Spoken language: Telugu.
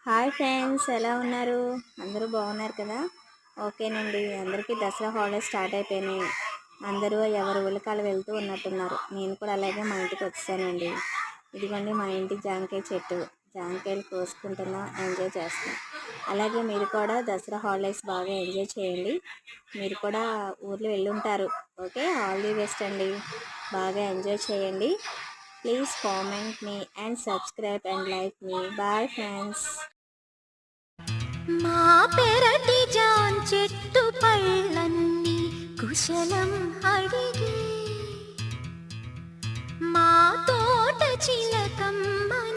హాయ్ ఫ్రెండ్స్, ఎలా ఉన్నారు? అందరూ బాగున్నారు కదా? ఓకేనండి. అందరికీ దసరా హాలిడేస్ స్టార్ట్ అయిపోయినాయి. అందరూ ఎవరి ఊళ్ళకాలు వెళ్తూ ఉన్నట్టున్నారు. నేను కూడా అలాగే మా ఇంటికి వచ్చానండి. ఇదిగోండి మా ఇంటి జాంకాయ చెట్టు. జాంకాయలు కోసుకుంటున్నా, ఎంజాయ్ చేస్తున్నాం. అలాగే మీరు కూడా దసరా హాలిడేస్ బాగా ఎంజాయ్ చేయండి. మీరు కూడా ఊర్లో వెళ్ళుంటారు. ఓకే, ఆల్ ది బెస్ట్ అండి. బాగా ఎంజాయ్ చేయండి. Please comment me and subscribe and like me. Bye friends. మా పెరటి జాన్ చెట్టు పళ్ళన్నీ కుశలం అడిగి మా తోట చిలకమ్మని